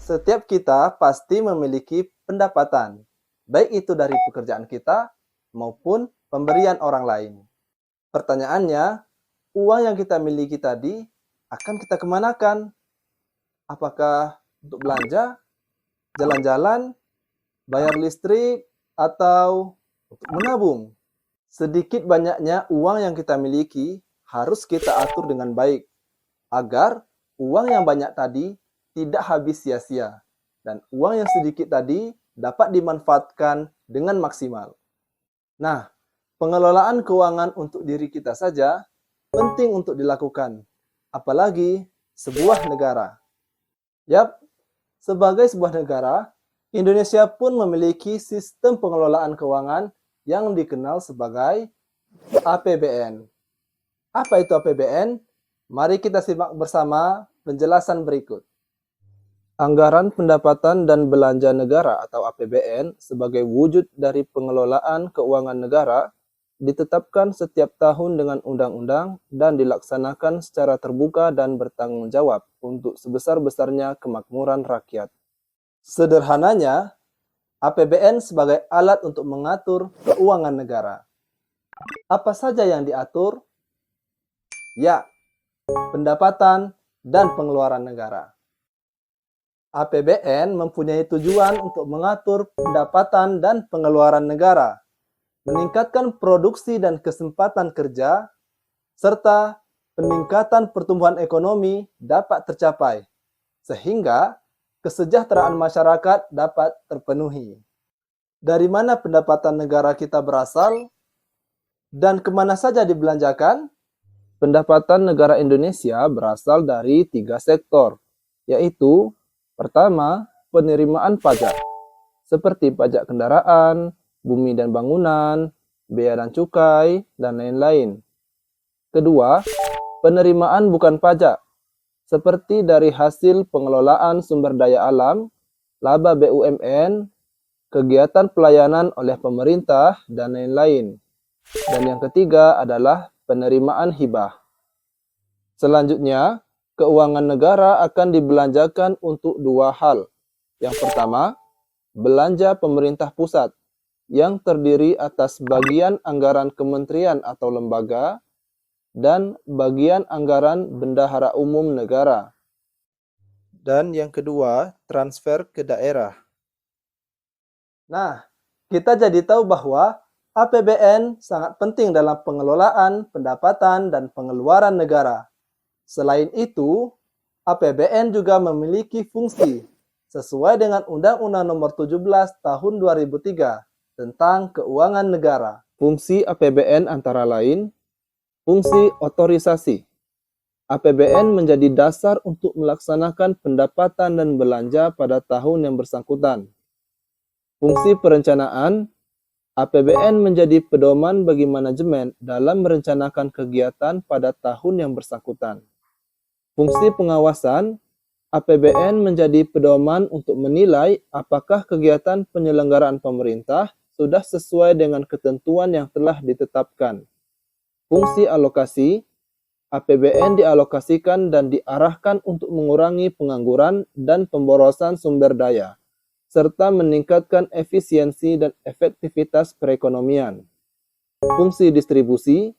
Setiap kita pasti memiliki pendapatan, baik itu dari pekerjaan kita maupun pemberian orang lain. Pertanyaannya, uang yang kita miliki tadi akan kita kemanakan? Apakah untuk belanja, jalan-jalan, bayar listrik, atau untuk menabung? Sedikit banyaknya uang yang kita miliki harus kita atur dengan baik agar uang yang banyak tadi tidak habis sia-sia dan uang yang sedikit tadi dapat dimanfaatkan dengan maksimal. Nah, pengelolaan keuangan untuk diri kita saja penting untuk dilakukan, apalagi sebuah negara. Yap, sebagai sebuah negara, Indonesia pun memiliki sistem pengelolaan keuangan yang dikenal sebagai APBN. Apa itu APBN? Mari kita simak bersama penjelasan berikut. Anggaran pendapatan dan belanja negara atau APBN sebagai wujud dari pengelolaan keuangan negara ditetapkan setiap tahun dengan undang-undang dan dilaksanakan secara terbuka dan bertanggung jawab untuk sebesar-besarnya kemakmuran rakyat. Sederhananya, APBN sebagai alat untuk mengatur keuangan negara. Apa saja yang diatur? Ya, pendapatan dan pengeluaran negara. APBN mempunyai tujuan untuk mengatur pendapatan dan pengeluaran negara, meningkatkan produksi dan kesempatan kerja, serta peningkatan pertumbuhan ekonomi dapat tercapai, sehingga kesejahteraan masyarakat dapat terpenuhi. Dari mana pendapatan negara kita berasal dan kemana saja dibelanjakan? Pendapatan negara Indonesia berasal dari 3 sektor, yaitu pertama, penerimaan pajak, seperti pajak kendaraan, bumi dan bangunan, bea dan cukai, dan lain-lain. Kedua, penerimaan bukan pajak, seperti dari hasil pengelolaan sumber daya alam, laba BUMN, kegiatan pelayanan oleh pemerintah, dan lain-lain. Dan yang ketiga adalah penerimaan hibah. Selanjutnya, keuangan negara akan dibelanjakan untuk 2 hal. Yang pertama, belanja pemerintah pusat yang terdiri atas bagian anggaran kementerian atau lembaga dan bagian anggaran bendahara umum negara. Dan yang kedua, transfer ke daerah. Nah, kita jadi tahu bahwa APBN sangat penting dalam pengelolaan pendapatan dan pengeluaran negara. Selain itu, APBN juga memiliki fungsi sesuai dengan Undang-Undang Nomor 17 Tahun 2003 tentang Keuangan Negara. Fungsi APBN antara lain, fungsi otorisasi. APBN menjadi dasar untuk melaksanakan pendapatan dan belanja pada tahun yang bersangkutan. Fungsi perencanaan, APBN menjadi pedoman bagi manajemen dalam merencanakan kegiatan pada tahun yang bersangkutan. Fungsi pengawasan, APBN menjadi pedoman untuk menilai apakah kegiatan penyelenggaraan pemerintah sudah sesuai dengan ketentuan yang telah ditetapkan. Fungsi alokasi, APBN dialokasikan dan diarahkan untuk mengurangi pengangguran dan pemborosan sumber daya, serta meningkatkan efisiensi dan efektivitas perekonomian. Fungsi distribusi,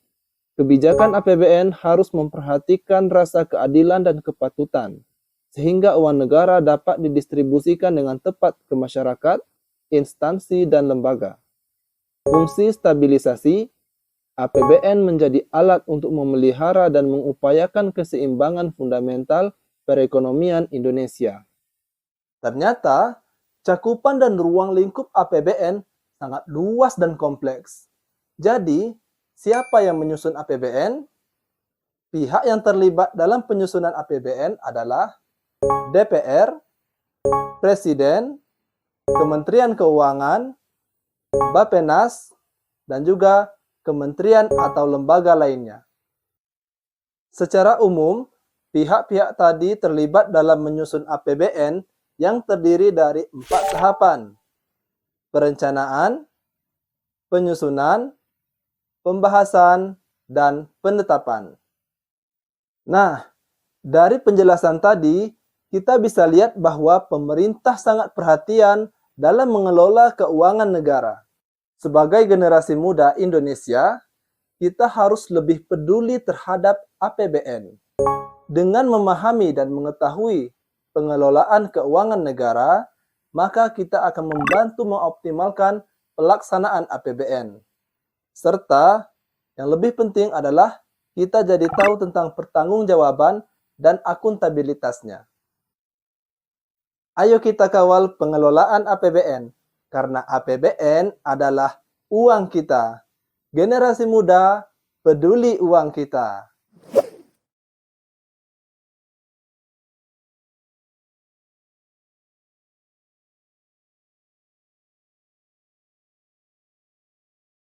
kebijakan APBN harus memperhatikan rasa keadilan dan kepatutan, sehingga uang negara dapat didistribusikan dengan tepat ke masyarakat, instansi, dan lembaga. Fungsi stabilisasi, APBN menjadi alat untuk memelihara dan mengupayakan keseimbangan fundamental perekonomian Indonesia. Ternyata, cakupan dan ruang lingkup APBN sangat luas dan kompleks. Jadi, siapa yang menyusun APBN? Pihak yang terlibat dalam penyusunan APBN adalah DPR, Presiden, Kementerian Keuangan, Bappenas, dan juga kementerian atau lembaga lainnya. Secara umum, pihak-pihak tadi terlibat dalam menyusun APBN yang terdiri dari 4 tahapan: perencanaan, penyusunan, pembahasan, dan penetapan. Nah, dari penjelasan tadi, kita bisa lihat bahwa pemerintah sangat perhatian dalam mengelola keuangan negara. Sebagai generasi muda Indonesia, kita harus lebih peduli terhadap APBN. Dengan memahami dan mengetahui pengelolaan keuangan negara, maka kita akan membantu mengoptimalkan pelaksanaan APBN. Serta, yang lebih penting adalah kita jadi tahu tentang pertanggungjawaban dan akuntabilitasnya. Ayo kita kawal pengelolaan APBN, karena APBN adalah uang kita. Generasi muda, peduli uang kita.